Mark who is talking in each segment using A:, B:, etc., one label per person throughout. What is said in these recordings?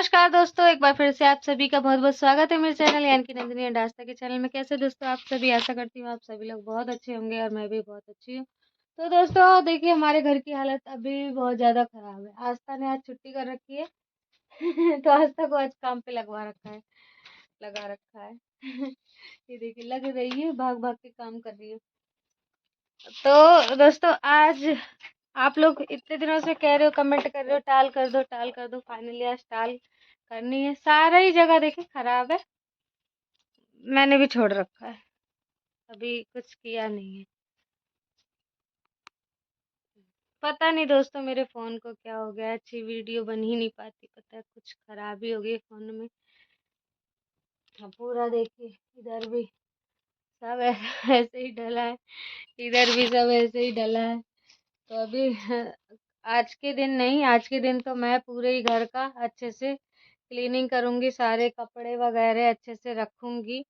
A: नमस्कार दोस्तों, एक बार फिर से आप सभी का बहुत-बहुत स्वागत है मेरे चैनल यानी कि नंदिनी एंड आस्था के चैनल में। कैसे दोस्तों आप सभी, आशा करती हूँ आप सभी लोग बहुत अच्छे होंगे और मैं भी बहुत अच्छी हूँ। तो दोस्तों देखिए, हमारे घर की हालत अभी भी बहुत ज़्यादा खराब है। आस्था ने आज छुट्टी कर रखी है तो आस्था को आज काम पे लगा रखा है। ये देखिए लग रही है, भाग-भाग के काम कर रही है। तो दोस्तों आज आप लोग इतने दिनों से कह रहे हो, कमेंट कर रहे हो टाल कर दो, टाल कर दो। फाइनली आज टाल करनी है। सारा ही जगह देखिए खराब है। मैंने भी छोड़ रखा है, अभी कुछ किया नहीं है। पता नहीं दोस्तों मेरे फ़ोन को क्या हो गया, अच्छी वीडियो बन ही नहीं पाती। पता है कुछ खराबी हो गई फ़ोन में। हाँ, पूरा देखिए इधर भी सब ऐसे ही डला है, इधर भी सब ऐसे ही डला है। तो अभी आज के दिन नहीं, आज के दिन तो मैं पूरे ही घर का अच्छे से क्लीनिंग करूँगी, सारे कपड़े वगैरह अच्छे से रखूँगी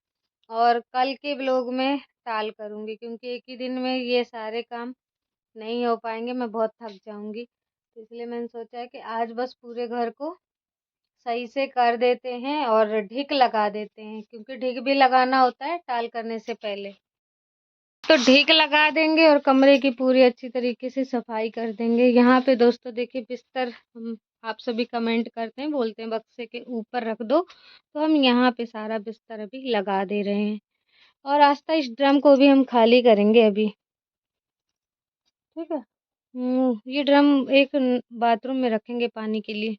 A: और कल के व्लॉग में टाल करूँगी, क्योंकि एक ही दिन में ये सारे काम नहीं हो पाएँगे, मैं बहुत थक जाऊँगी। तो इसलिए मैंने सोचा है कि आज बस पूरे घर को सही से कर देते हैं और ढिक लगा देते हैं, क्योंकि ढिक भी लगाना होता है टाल करने से पहले। तो ढीक लगा देंगे और कमरे की पूरी अच्छी तरीके से सफाई कर देंगे। यहाँ पे दोस्तों देखिए बिस्तर, हम आप सभी कमेंट करते हैं, बोलते हैं बक्से के ऊपर रख दो, तो हम यहाँ पे सारा बिस्तर अभी लगा दे रहे हैं। और आस्था इस ड्रम को भी हम खाली करेंगे अभी, ठीक है। ये ड्रम एक बाथरूम में रखेंगे पानी के लिए।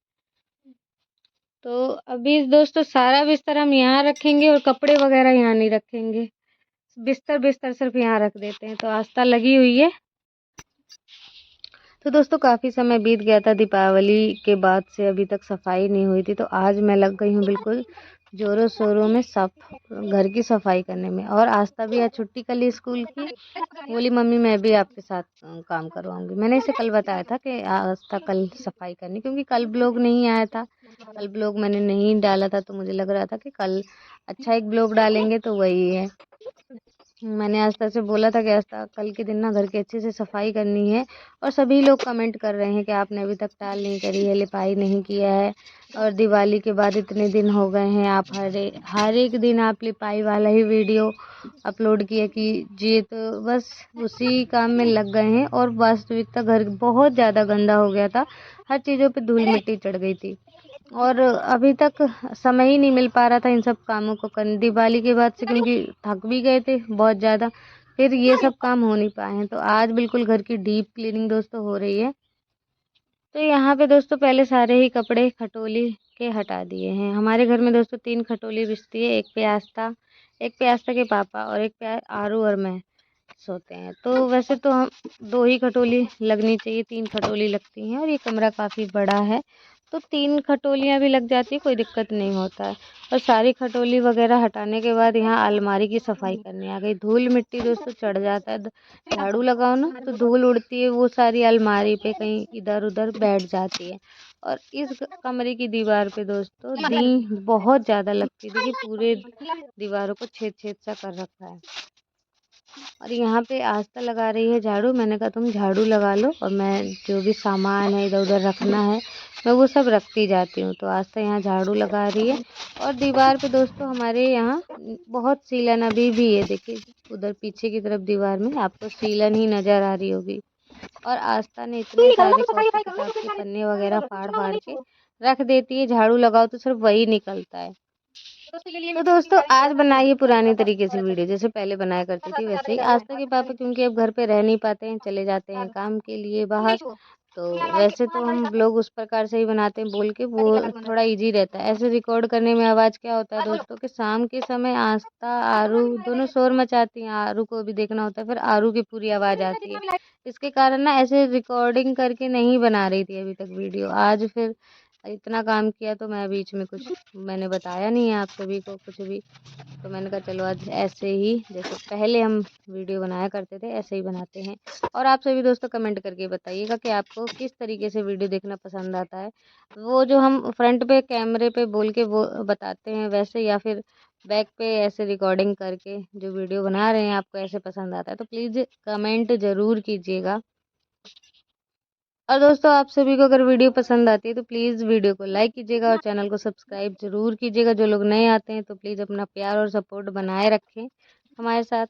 A: तो अभी दोस्तों सारा बिस्तर हम यहाँ रखेंगे और कपड़े वगैरह यहाँ नहीं रखेंगे। बिस्तर बिस्तर सिर्फ यहाँ रख देते हैं। तो आस्था लगी हुई है। तो दोस्तों काफ़ी समय बीत गया था, दीपावली के बाद से अभी तक सफाई नहीं हुई थी। तो आज मैं लग गई हूँ बिल्कुल ज़ोरों शोरों में घर की सफाई करने में। और आस्था भी आज छुट्टी कर ली स्कूल की, बोली मम्मी मैं भी आपके साथ काम करवाऊंगी। मैंने इसे कल बताया था कि आस्था कल सफाई करनी, क्योंकि कल ब्लॉग नहीं आया था। कल ब्लॉग मैंने नहीं डाला था, तो मुझे लग रहा था कि कल अच्छा एक ब्लॉग डालेंगे, तो वही है। मैंने आस्था से बोला था कि आस्था कल के दिन ना घर की अच्छे से सफाई करनी है। और सभी लोग कमेंट कर रहे हैं कि आपने अभी तक टाल नहीं करी है, लिपाई नहीं किया है, और दिवाली के बाद इतने दिन हो गए हैं, आप हर एक दिन आप लिपाई वाला ही वीडियो अपलोड किया कीजिए। तो बस उसी काम में लग गए हैं। और वास्तविकता घर बहुत ज़्यादा गंदा हो गया था, हर चीज़ों पे धूल मिट्टी चढ़ गई थी और अभी तक समय ही नहीं मिल पा रहा था इन सब कामों को करने। दिवाली के बाद से क्योंकि थक भी गए थे बहुत ज़्यादा, फिर ये सब काम हो नहीं पाए हैं। तो आज बिल्कुल घर की डीप क्लीनिंग दोस्तों हो रही है। तो यहाँ पे दोस्तों पहले सारे ही कपड़े खटोली के हटा दिए हैं। हमारे घर में दोस्तों 3 खटोली बिछती है, एक पे आस्था के पापा और एक पे आरू और मैं सोते हैं। तो वैसे तो हम 2 ही खटोली लगनी चाहिए, 3 खटोली लगती हैं। और ये कमरा काफ़ी बड़ा है, तो 3 खटोलियाँ भी लग जाती है, कोई दिक्कत नहीं होता है। और सारी खटोली वगैरह हटाने के बाद यहाँ अलमारी की सफाई करने आ गई। धूल मिट्टी दोस्तों चढ़ जाता है, झाड़ू लगाओ ना तो धूल उड़ती है, वो सारी अलमारी पे कहीं इधर उधर बैठ जाती है। और इस कमरे की दीवार पे दोस्तों दी बहुत ज़्यादा लगती है, देखिए पूरे दीवारों को छेद छेद सा कर रखा है। और यहाँ पे आस्था लगा रही है झाड़ू। मैंने कहा तुम झाड़ू लगा लो और मैं जो भी सामान है इधर उधर रखना है मैं वो सब रखती जाती हूँ। तो आस्था यहाँ झाड़ू लगा रही है। और दीवार पे दोस्तों हमारे यहाँ बहुत सीलन अभी भी है, देखिए उधर पीछे की तरफ दीवार में आपको सीलन ही नज़र आ रही होगी। और आस्था ने इतने सारे कॉपी किताब के पन्ने वगैरह फाड़ फाड़ के रख देती है, झाड़ू लगाओ तो सिर्फ वही निकलता है। तो दोस्तों आज बनाइए पुरानी तरीके से वीडियो, जैसे पहले बनाया करती थी वैसे ही। आस्था के पापा क्योंकि अब घर पे रह नहीं पाते हैं, चले जाते हैं काम के लिए बाहर, तो वैसे तो हम ब्लॉग उस प्रकार से ही बनाते हैं बोल के, वो थोड़ा इजी रहता है। ऐसे रिकॉर्ड करने में आवाज़ क्या होता है दोस्तों कि शाम के समय आस्था आरू दोनों शोर मचाती हैं, आरू को भी देखना होता है, फिर आरू की पूरी आवाज़ आती है। इसके कारण ना ऐसे रिकॉर्डिंग करके नहीं बना रही थी अभी तक वीडियो। आज फिर इतना काम किया तो मैं बीच में कुछ मैंने बताया नहीं है आप सभी को कुछ भी। तो मैंने कहा चलो आज ऐसे ही जैसे पहले हम वीडियो बनाया करते थे ऐसे ही बनाते हैं। और आप सभी दोस्तों कमेंट करके बताइएगा कि आपको किस तरीके से वीडियो देखना पसंद आता है, वो जो हम फ्रंट पे कैमरे पे बोल के वो बताते हैं वैसे, या फिर बैक पे ऐसे रिकॉर्डिंग करके जो वीडियो बना रहे हैं आपको ऐसे पसंद आता है। तो प्लीज़ कमेंट ज़रूर कीजिएगा। और दोस्तों आप सभी को अगर वीडियो पसंद आती है तो प्लीज़ वीडियो को लाइक कीजिएगा और चैनल को सब्सक्राइब ज़रूर कीजिएगा। जो लोग नए आते हैं तो प्लीज़ अपना प्यार और सपोर्ट बनाए रखें हमारे साथ।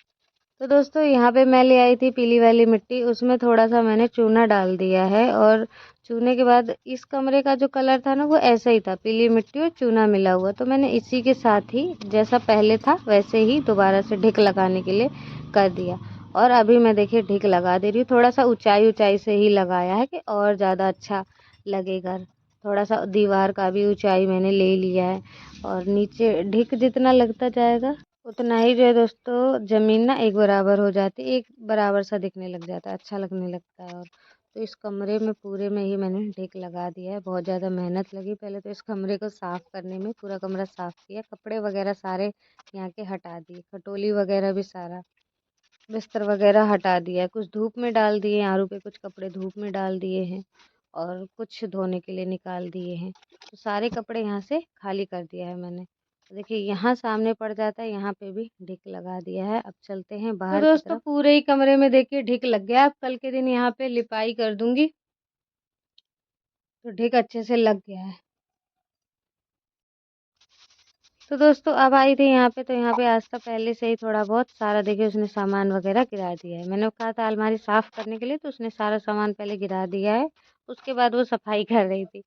A: तो दोस्तों यहाँ पे मैं ले आई थी पीली वाली मिट्टी, उसमें थोड़ा-सा मैंने चूना डाल दिया है और चूने के बाद इस कमरे का जो कलर था ना वो ऐसा ही था, पीली मिट्टी और चूना मिला हुआ। तो मैंने इसी के साथ ही जैसा पहले था वैसे ही दोबारा से ढिक लगाने के लिए कर दिया। और अभी मैं देखिए ढिक लगा दे रही हूँ, थोड़ा-सा ऊँचाई-ऊँचाई से ही लगाया है कि और ज़्यादा अच्छा लगेगा। थोड़ा-सा दीवार का भी ऊँचाई मैंने ले लिया है और नीचे ढिक जितना लगता जाएगा उतना ही जो है दोस्तों ज़मीन ना एक बराबर हो जाती है, एक बराबर सा दिखने लग जाता है, अच्छा लगने लगता है। और तो इस कमरे में पूरे में ही मैंने ढिक लगा दिया है। बहुत ज़्यादा मेहनत लगी पहले तो इस कमरे को साफ़ करने में, पूरा कमरा साफ़ किया, कपड़े वगैरह सारे यहाँ के हटा दिए, खटोली वगैरह भी सारा, बिस्तर वगैरह हटा दिया है। कुछ धूप में डाल दिए आरू पे, कुछ कपड़े धूप में डाल दिए हैं और कुछ धोने के लिए निकाल दिए हैं। तो सारे कपड़े यहाँ से खाली कर दिया है मैंने। देखिए यहाँ सामने पड़ जाता है, यहाँ पे भी ढिक लगा दिया है। अब चलते हैं बाहर की दोस्तों तरफ। पूरे ही कमरे में देखिए ढिक लग गया। अब कल के दिन यहाँ पे लिपाई कर दूंगी तो ढिक अच्छे से लग गया है। तो दोस्तों अब आई थी यहाँ पे, तो यहाँ पे आस्था पहले से ही थोड़ा बहुत सारा देखिए उसने सामान वगैरह गिरा दिया है। मैंने कहा था अलमारी साफ करने के लिए, तो उसने सारा सामान पहले गिरा दिया है, उसके बाद वो सफाई कर रही थी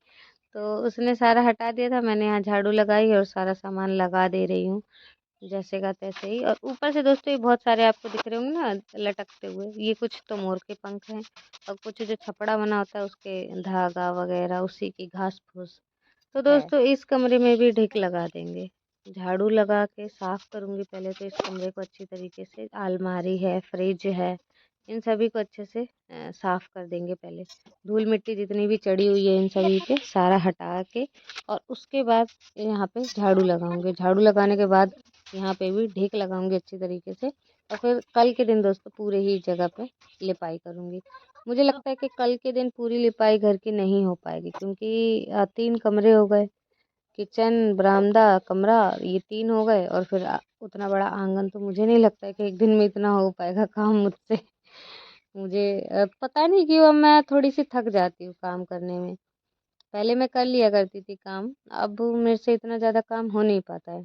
A: तो उसने सारा हटा दिया था। मैंने यहाँ झाड़ू लगाई और सारा सामान लगा दे रही हूँ जैसे का तैसे ही। और ऊपर से दोस्तों ये बहुत सारे आपको दिख रहे होंगे ना लटकते हुए, ये कुछ तो मोर के पंख हैं और कुछ जो छपड़ा बना होता है उसके धागा वगैरह उसी की घास फूस। तो दोस्तों इस कमरे में भी ढिक लगा देंगे, झाड़ू लगा के साफ करूंगी पहले तो इस कमरे को अच्छी तरीके से। अलमारी है, फ्रिज है, इन सभी को अच्छे से साफ कर देंगे पहले। धूल मिट्टी जितनी भी चढ़ी हुई है इन सभी पे सारा हटा के और उसके बाद यहाँ पे झाड़ू लगाऊंगी। झाड़ू लगाने के बाद यहाँ पे भी ढिक लगाऊंगी अच्छी तरीके से। और फिर कल के दिन दोस्तों पूरे ही जगह पे लिपाई करूंगी। मुझे लगता है कि कल के दिन पूरी लिपाई घर की नहीं हो पाएगी, क्योंकि 3 कमरे हो गए, किचन, बरामदा, कमरा, ये 3 हो गए और फिर उतना बड़ा आंगन। तो मुझे नहीं लगता है कि एक दिन में इतना हो पाएगा काम मुझसे। मुझे पता नहीं क्यों अब मैं थोड़ी सी थक जाती हूँ काम करने में। पहले मैं कर लिया करती थी काम, अब मेरे से इतना ज़्यादा काम हो नहीं पाता है।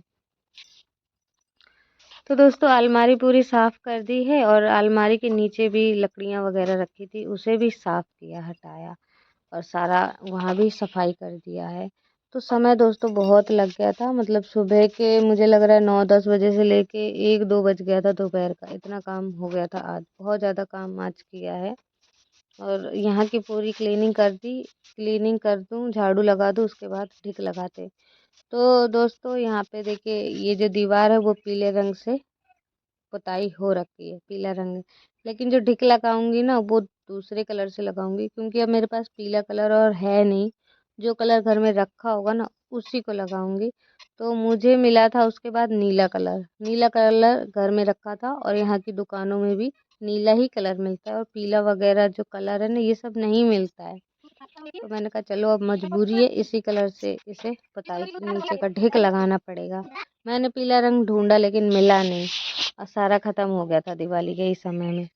A: तो दोस्तों अलमारी पूरी साफ कर दी है और अलमारी के नीचे भी लकड़ियाँ वगैरह रखी थी उसे भी साफ किया, हटाया और सारा वहाँ भी सफाई कर दिया है। तो समय दोस्तों बहुत लग गया था, मतलब सुबह के मुझे लग रहा है 9-10 बजे से लेके 1-2 बज गया था दोपहर का, इतना काम हो गया था आज, बहुत ज़्यादा काम आज किया है। और यहाँ की पूरी क्लीनिंग कर दी, क्लीनिंग कर दूँ, झाड़ू लगा दूँ, उसके बाद ढिक लगाते। तो दोस्तों यहाँ पे देखिए ये जो दीवार है वो पीले रंग से पुताई हो रखी है, पीला रंग। लेकिन जो ढिक लगाऊंगी ना वो दूसरे कलर से लगाऊंगी, क्योंकि अब मेरे पास पीला कलर और है नहीं। जो कलर घर में रखा होगा ना उसी को लगाऊंगी। तो मुझे मिला था उसके बाद नीला कलर, नीला कलर घर में रखा था और यहाँ की दुकानों में भी नीला ही कलर मिलता है और पीला वगैरह जो कलर है ना ये सब नहीं मिलता है। तो मैंने कहा चलो अब मजबूरी है, इसी कलर से इसे पुताई नीचे का ढिक लगाना पड़ेगा। मैंने पीला रंग ढूंढा लेकिन मिला नहीं और सारा खत्म हो गया था दिवाली के ही समय में।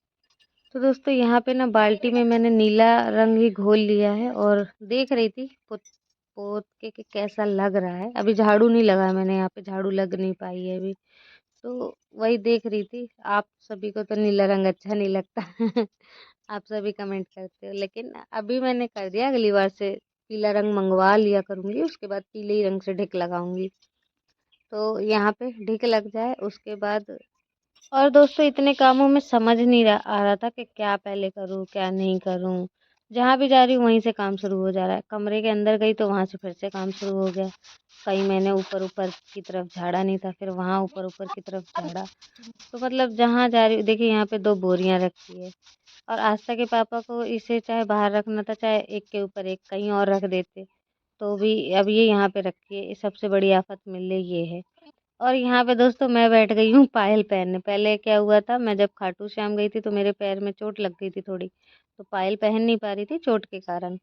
A: तो दोस्तों यहाँ पे ना बाल्टी में मैंने नीला रंग ही घोल लिया है और देख रही थी पोत पोत के कि कैसा लग रहा है। अभी झाड़ू नहीं लगाया मैंने, यहाँ पे झाड़ू लग नहीं पाई है अभी। तो वही देख रही थी। आप सभी को तो नीला रंग अच्छा नहीं लगता। आप सभी कमेंट करते हो, लेकिन अभी मैंने कर दिया, अगली बार से पीला रंग मंगवा लिया करूंगी, उसके बाद पीले ही रंग से ढिक लगाऊंगी। तो यहाँ पे ढिक लग जाए उसके बाद। और दोस्तों इतने कामों में समझ नहीं आ रहा था कि क्या पहले करूँ क्या नहीं करूँ। जहाँ भी जा रही हूँ वहीं से काम शुरू हो जा रहा है, कमरे के अंदर गई तो वहां से फिर से काम शुरू हो गया। कहीं मैंने ऊपर ऊपर की तरफ झाड़ा नहीं था, फिर वहां ऊपर ऊपर की तरफ झाड़ा। तो मतलब जहाँ जा रही हूँ देखिए यहाँ पे 2 बोरियां रखी है और आस्था के पापा को इसे चाहे बाहर रखना था चाहे एक के ऊपर एक कहीं और रख देते, तो भी अब ये यहाँ पे रखी है। सबसे बड़ी आफत मिल रही ये है। और यहाँ पे दोस्तों मैं बैठ गई हूँ पायल पहनने। पहले क्या हुआ था, मैं जब खाटू श्याम गई थी तो मेरे पैर में चोट लग गई थी थोड़ी, तो पायल पहन नहीं पा रही थी चोट के कारण।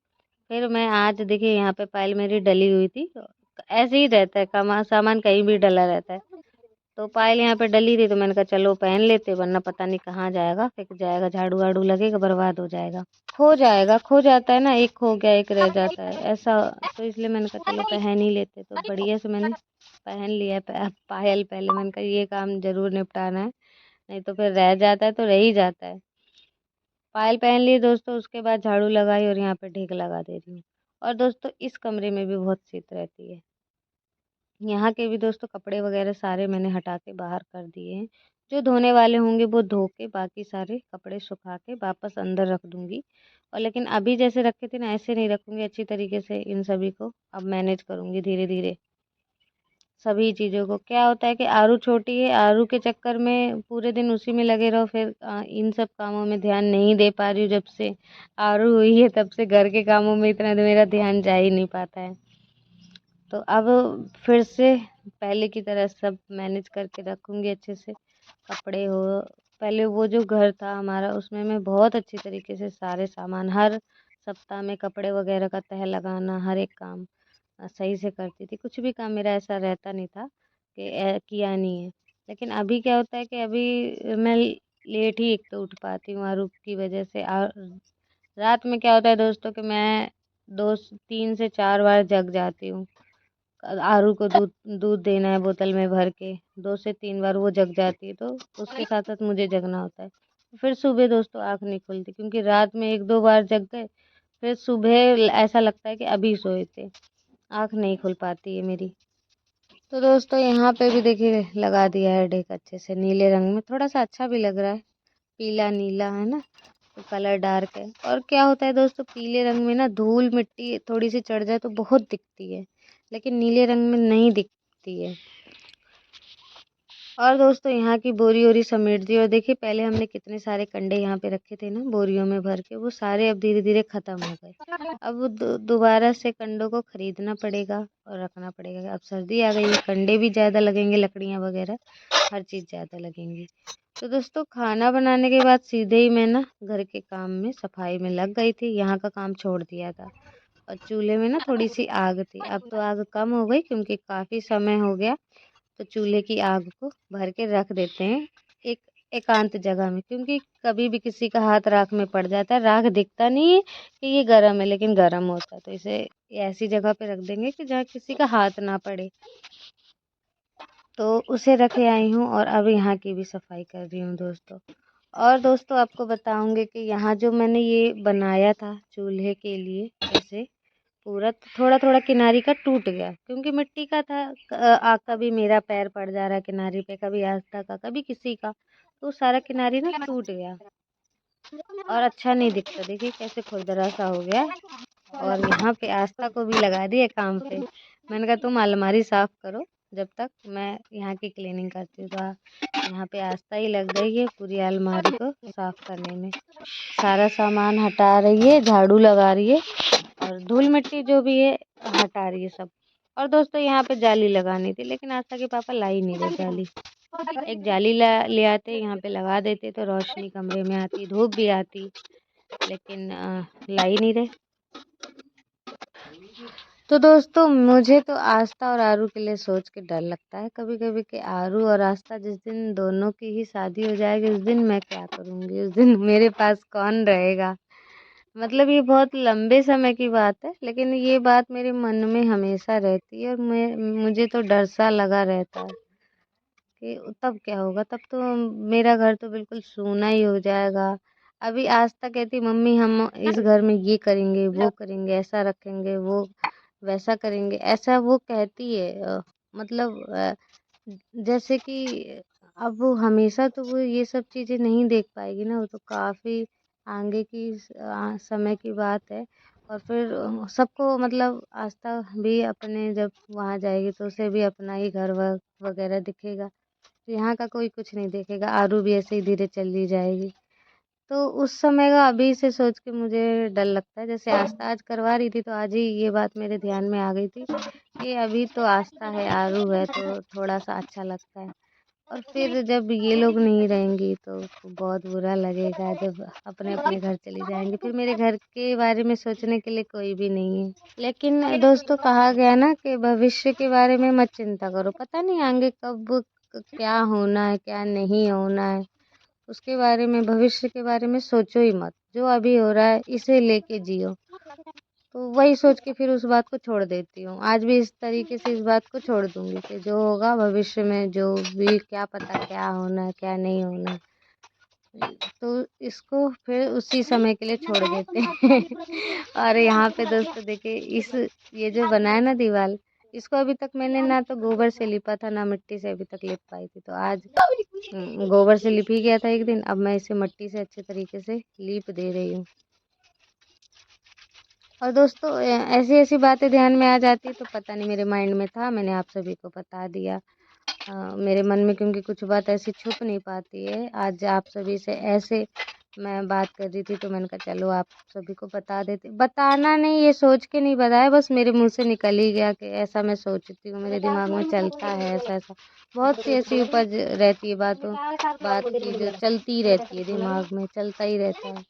A: फिर मैं आज देखिए यहाँ पे पायल मेरी डली हुई थी। तो ऐसे ही रहता है, कमा सामान कहीं भी डला रहता है। तो पायल यहाँ पे डली थी तो मैंने कहा चलो पहन लेते, वरना पता नहीं कहाँ जाएगा, फेंक जाएगा, झाड़ू वाड़ू लगेगा, बर्बाद हो जाएगा, खो जाएगा, खो जाता है ना, एक खो गया एक रह जाता है ऐसा। तो इसलिए मैंने कहा चलो पहन ही लेते, तो बढ़िया से मैंने पहन लिया पायल। पहले मैंने कहा ये काम जरूर निपटाना है, नहीं तो फिर रह जाता है तो रह ही जाता है। पायल पहन लिए दोस्तों, उसके बाद झाड़ू लगाई और यहाँ पे ढेक लगा दे रही हूँ। और दोस्तों इस कमरे में भी बहुत शीत रहती है। यहाँ के भी दोस्तों कपड़े वगैरह सारे मैंने हटा के बाहर कर दिए हैं। जो धोने वाले होंगे वो धो के, बाकी सारे कपड़े सुखा के वापस अंदर रख दूंगी। और लेकिन अभी जैसे रखे थे ना ऐसे नहीं रखूंगी, अच्छी तरीके से इन सभी को अब मैनेज करूंगी धीरे धीरे। सभी चीज़ों को क्या होता है कि आरू छोटी है, आरू के चक्कर में पूरे दिन उसी में लगे रहो, फिर इन सब कामों में ध्यान नहीं दे पा रही हूँ। जब से आरू हुई है तब से घर के कामों में इतना मेरा ध्यान जा ही नहीं पाता है। तो अब फिर से पहले की तरह सब मैनेज करके रखूंगी अच्छे से। कपड़े हो, पहले वो जो घर था हमारा उसमें मैं बहुत अच्छी तरीके से सारे सामान हर सप्ताह में कपड़े वगैरह का तह लगाना, हर एक काम सही से करती थी। कुछ भी काम मेरा ऐसा रहता नहीं था कि किया नहीं है। लेकिन अभी क्या होता है कि अभी मैं लेट ही एक तो उठ पाती हूँ आरूप की वजह से। रात में क्या होता है दोस्तों कि मैं 2 3 से 4 बार जग जाती हूँ। आरू को दूध दूध देना है बोतल में भर के, 2 से 3 बार वो जग जाती है, तो उसके साथ साथ मुझे जगना होता है। फिर सुबह दोस्तों आँख नहीं खुलती, क्योंकि रात में 1 2 बार जग गए, फिर सुबह ऐसा लगता है कि अभी सोए थे, आँख नहीं खुल पाती है मेरी। तो दोस्तों यहाँ पे भी देखिए लगा दिया है डेक अच्छे से, नीले रंग में थोड़ा सा अच्छा भी लग रहा है, पीला नीला है ना, तो कलर डार्क है। और क्या होता है दोस्तों पीले रंग में ना धूल मिट्टी थोड़ी सी चढ़ जाए तो बहुत दिखती है, लेकिन नीले रंग में नहीं दिखती है। और दोस्तों यहाँ की बोरी वोरी समेट दी, और देखिए पहले हमने कितने सारे कंडे यहाँ पे रखे थे ना बोरियों में भर के, वो सारे अब धीरे धीरे खत्म हो गए। अब वो दोबारा से कंडों को खरीदना पड़ेगा और रखना पड़ेगा। अब सर्दी आ गई है, कंडे भी ज़्यादा लगेंगे, लकड़ियाँ वगैरह हर चीज़ ज़्यादा लगेंगी। तो दोस्तों खाना बनाने के बाद सीधे ही मैं ना घर के काम में सफाई में लग गई थी, यहाँ का काम छोड़ दिया था। और चूल्हे में ना थोड़ी सी आग थी, अब तो आग कम हो गई क्योंकि काफ़ी समय हो गया। तो चूल्हे की आग को भर के रख देते हैं एक एकांत जगह में, क्योंकि कभी भी किसी का हाथ राख में पड़ जाता है, राख दिखता नहीं है कि ये गर्म है लेकिन गर्म होता है, तो इसे ऐसी जगह पे रख देंगे कि जहाँ किसी का हाथ ना पड़े। तो उसे रखे आई हूँ और अब यहाँ की भी सफाई कर रही हूँ दोस्तों। और दोस्तों आपको बताऊंगी कि यहाँ जो मैंने ये बनाया था चूल्हे के लिए, ऐसे पूरा तो थोड़ा थोड़ा किनारी का टूट गया, क्योंकि मिट्टी का था। कभी मेरा पैर पड़ जा रहा है किनारी पे, कभी आस्था का, कभी किसी का, तो सारा किनारी ना टूट गया और अच्छा नहीं दिखता। देखिए कैसे खुरदरा सा हो गया है। और यहाँ पे आस्था को भी लगा दिए काम पे। मैंने कहा तुम अलमारी साफ करो जब तक मैं यहाँ की क्लीनिंग करती हूँ। तो यहाँ पे आस्था ही लग गई है पूरी अलमारी को साफ करने में, सारा सामान हटा रही है, झाड़ू लगा रही है, और धूल मिट्टी जो भी है हटा रही है सब। और दोस्तों यहाँ पे जाली लगानी थी, लेकिन आस्था के पापा ला ही नहीं रहे जाली। एक जाली ले आते, यहाँ पे लगा देते तो रोशनी कमरे में आती, धूप भी आती, लेकिन ला ही नहीं रहे। तो दोस्तों मुझे तो आस्था और आरू के लिए सोच के डर लगता है कभी कभी कि आरू और आस्था जिस दिन दोनों की ही शादी हो जाएगी उस दिन मैं क्या करूँगी, उस दिन मेरे पास कौन रहेगा। मतलब ये बहुत लंबे समय की बात है, लेकिन ये बात मेरे मन में हमेशा रहती है, और मुझे तो डर सा लगा रहता है कि तब क्या होगा। तब तो मेरा घर तो बिल्कुल सूना ही हो जाएगा। अभी आस्था कहती मम्मी हम इस घर में ये करेंगे, वो करेंगे, ऐसा रखेंगे, वो वैसा करेंगे, ऐसा वो कहती है। मतलब जैसे कि अब वो हमेशा तो वो ये सब चीज़ें नहीं देख पाएगी ना, वो तो काफ़ी आगे की समय की बात है। और फिर सबको मतलब आस्था भी अपने जब वहाँ जाएगी तो उसे भी अपना ही घर वगैरह दिखेगा, तो यहाँ का कोई कुछ नहीं देखेगा। आरू भी ऐसे ही धीरे चली जाएगी, तो उस समय का अभी से सोच के मुझे डर लगता है। जैसे आस्था आज करवा रही थी तो आज ही ये बात मेरे ध्यान में आ गई थी कि अभी तो आस्था है, आरू है, तो थोड़ा सा अच्छा लगता है। और फिर जब ये लोग नहीं रहेंगी तो बहुत बुरा लगेगा, जब अपने अपने घर चली जाएंगी, फिर मेरे घर के बारे में सोचने के लिए कोई भी नहीं है। लेकिन दोस्तों कहा गया ना कि भविष्य के बारे में मत चिंता करो, पता नहीं आगे कब क्या होना है क्या नहीं होना है उसके बारे में, भविष्य के बारे में सोचो ही मत। जो अभी हो रहा है इसे लेके जियो। तो वही सोच के फिर उस बात को छोड़ देती हूँ। आज भी इस तरीके से इस बात को छोड़ दूंगी कि जो होगा भविष्य में, जो भी क्या पता क्या होना है क्या नहीं होना है। तो इसको फिर उसी समय के लिए छोड़ देते हैं। और यहाँ पे दोस्तों देखिए, इस ये जो बना है ना दीवार, इसको अभी तक मैंने ना तो गोबर से लिपा था ना मिट्टी से अभी तक लिप पाई थी। तो आज गोबर से लिप ही गया था एक दिन, अब मैं इसे मिट्टी से अच्छे तरीके से लीप दे रही हूँ। और दोस्तों ऐसी ऐसी बातें ध्यान में आ जाती है तो पता नहीं मेरे माइंड में था, मैंने आप सभी को बता दिया। मेरे मन में क्योंकि कुछ बात ऐसी छुप नहीं पाती है, आज आप सभी से ऐसे मैं बात कर रही थी तो मैंने कहा चलो आप सभी को बता देते। बताना नहीं, ये सोच के नहीं बताया, बस मेरे मुंह से निकल ही गया कि ऐसा मैं सोचती हूँ, मेरे दिमाग में चलता है ऐसा ऐसा। बहुत सी ऐसी उपज रहती है बात की जो चलती रहती है, दिमाग में चलता ही रहता है।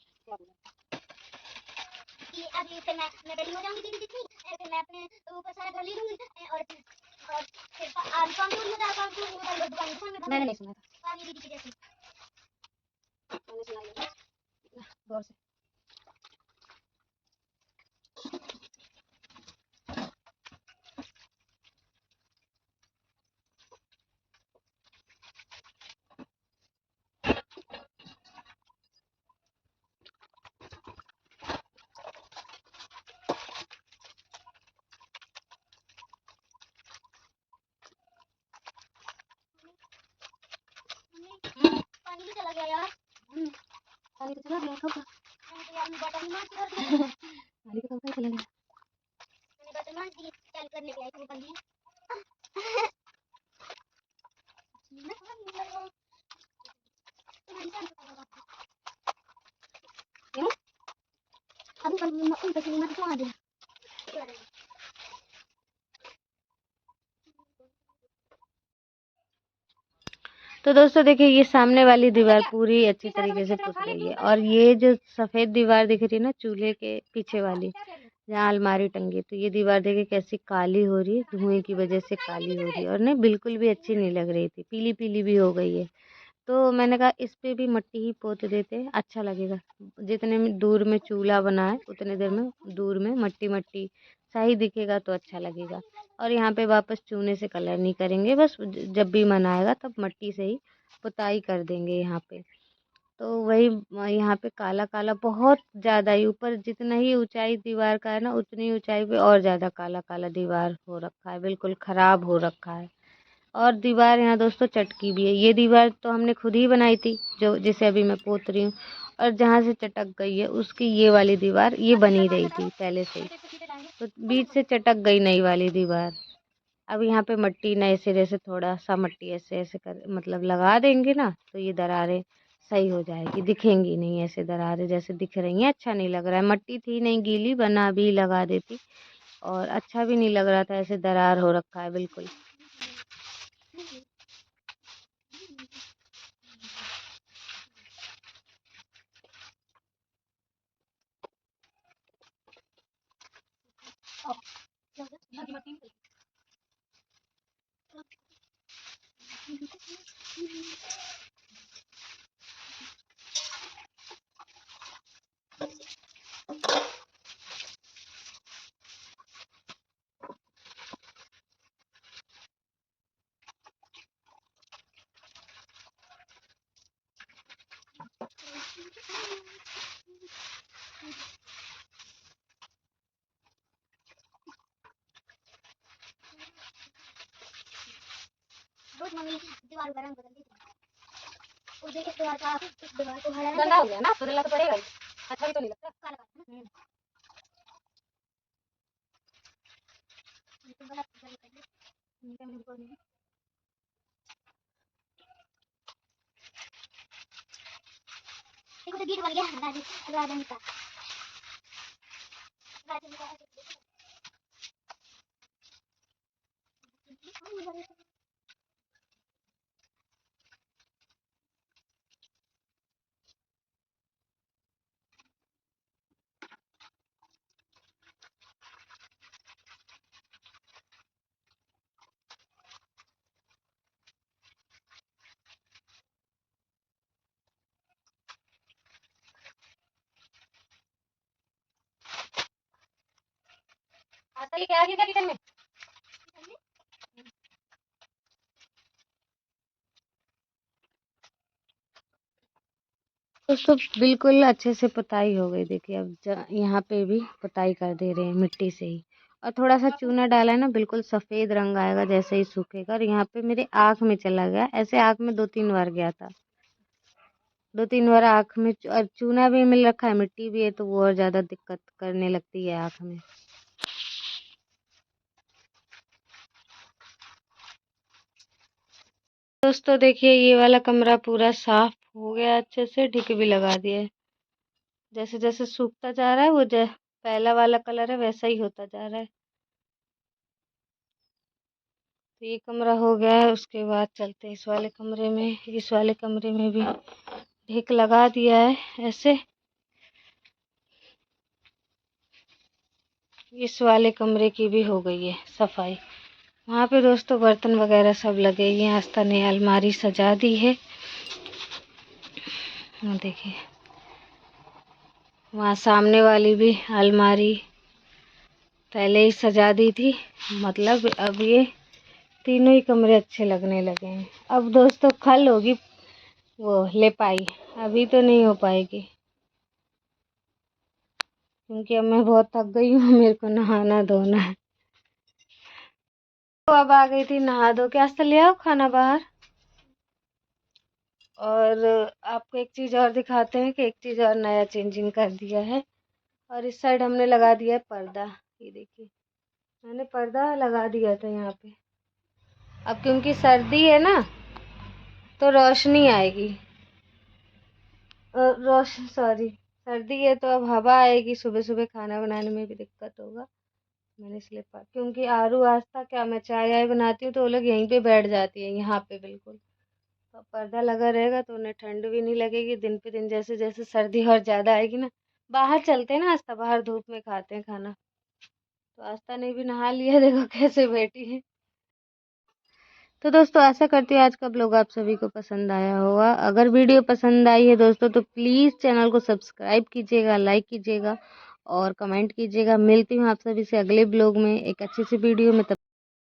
A: कि अभी फिर मैं रेडी हो जाऊंगी दीदी जितनी, फिर मैं अपने ऊपर सारा कर ले लूंगी और फिर आज काम तो मुझे काम तो उधर दुकान में मैंने नहीं सुना था पानी दीदी की जैसी मैंने सुना गौर से। पानी भी चला गया यार। पानी तो चला गया कब? मैंने तो यार बटन मार के कर दिया। पानी तो कब चला गया? मैंने बटन मार दी चालू करने के लिए तो बंद है। क्यों? अभी कल मैं उन पैसे मत आ गया। तो दोस्तों देखिए, ये सामने वाली दीवार पूरी अच्छी तरीके से पुत गई है और ये जो सफ़ेद दीवार दिख रही है ना चूल्हे के पीछे वाली, जहाँ अलमारी टंगी है, तो ये दीवार देखिए कैसी काली हो रही है, धुएं की वजह से काली हो रही है और नहीं बिल्कुल भी अच्छी नहीं लग रही थी, पीली पीली भी हो गई है। तो मैंने कहा इस पे भी मिट्टी ही पोत देते, अच्छा लगेगा। जितने में दूर में चूल्हा बना है उतने देर में दूर में मट्टी मट्टी सा ही दिखेगा तो अच्छा लगेगा। और यहाँ पे वापस चूने से कलर नहीं करेंगे, बस जब भी मन आएगा तब मट्टी से ही पुताई कर देंगे यहाँ पे। तो वही यहाँ पे काला काला बहुत ज़्यादा ही, ऊपर जितना ही ऊंचाई दीवार का है ना उतनी ऊंचाई पे और ज़्यादा काला काला दीवार हो रखा है, बिल्कुल ख़राब हो रखा है। और दीवार यहाँ दोस्तों चटकी भी है। ये दीवार तो हमने खुद ही बनाई थी, जो जिसे अभी मैं पोत रही हूँ। और जहाँ से चटक गई है उसकी ये वाली दीवार ये बनी रही थी पहले से ही, तो बीच से चटक गई नई वाली दीवार। अब यहाँ पे मट्टी नए सिरे से थोड़ा सा मट्टी ऐसे ऐसे कर मतलब लगा देंगे ना तो ये दरारें सही हो जाएगी, दिखेंगी नहीं ऐसे दरारें जैसे दिख रही हैं। अच्छा नहीं लग रहा है, मट्टी थी नहीं गीली, बना भी लगा देती और अच्छा भी नहीं लग रहा था, ऐसे दरार हो रखा है बिल्कुल। रोज मम्मी दीवार का रंग बदल देती है। उस दीवार का इस दीवार को हरा गंदा हो गया ना, बदलना तो पड़ेगा ही। अच्छा भी तो नहीं लगता काला काला। तो गलत गलत कर दे। देखो तो गीत बन गया राजू राजन का। राजन का दोस्तों बिल्कुल अच्छे से पुताई हो गई। देखिए अब यहाँ पे भी पुताई कर दे रहे हैं मिट्टी से ही, और थोड़ा सा चूना डाला है ना, बिल्कुल सफेद रंग आएगा जैसे ही सूखेगा। और यहाँ पे मेरे आँख में चला गया, ऐसे आँख में 2-3 बार गया था, 2-3 बार आँख में। और चूना भी मिल रखा है, मिट्टी भी है, तो वो और ज्यादा दिक्कत करने लगती है आँख में। दोस्तों देखिए ये वाला कमरा पूरा साफ हो गया, अच्छे से ढिक भी लगा दिया है। जैसे जैसे सूखता जा रहा है वो पहला वाला कलर है वैसा ही होता जा रहा है। तो ये कमरा हो गया है, उसके बाद चलते हैं इस वाले कमरे में। इस वाले कमरे में भी ढिक लगा दिया है ऐसे। इस वाले कमरे की भी हो गई है सफाई। वहाँ पे दोस्तों बर्तन वगैरह सब लगे हैं। आस्था ने अलमारी सजा दी है, देखिए वहाँ सामने वाली भी अलमारी पहले ही सजा दी थी। मतलब अब ये तीनों ही कमरे अच्छे लगने लगे हैं। अब दोस्तों कल होगी वो लिपाई, अभी तो नहीं हो पाएगी क्योंकि अब मैं बहुत थक गई हूँ, मेरे को नहाना धोना है। तो अब आ गई थी नहा धो के। आज तो ले आओ खाना बाहर। और आपको एक चीज़ और दिखाते हैं कि एक चीज़ और नया चेंजिंग कर दिया है। और इस साइड हमने लगा दिया है पर्दा। ये देखिए मैंने पर्दा लगा दिया था यहाँ पे। अब क्योंकि सर्दी है ना तो रोशनी आएगी, सॉरी सर्दी है तो अब हवा आएगी, सुबह सुबह खाना बनाने में भी दिक्कत होगा। मैंने इसलिए क्योंकि आरू आस्था क्या, मैं चाय आय बनाती हूँ तो वो लोग यहीं पे बैठ जाती है, यहाँ पे बिल्कुल। तो पर्दा लगा रहेगा तो उन्हें ठंड भी नहीं लगेगी। दिन पे दिन जैसे जैसे सर्दी और ज़्यादा आएगी ना, बाहर चलते हैं ना आस्था, बाहर धूप में खाते हैं खाना। तो आस्था ने भी नहा लिया, देखो कैसे बैठी है। तो दोस्तों आशा करती हूँ आज का ब्लॉग आप सभी को पसंद आया होगा। अगर वीडियो पसंद आई है दोस्तों तो प्लीज़ चैनल को सब्सक्राइब कीजिएगा, लाइक कीजिएगा और कमेंट कीजिएगा। मिलती हूँ आप सभी से अगले ब्लॉग में एक अच्छी सी वीडियो में। तब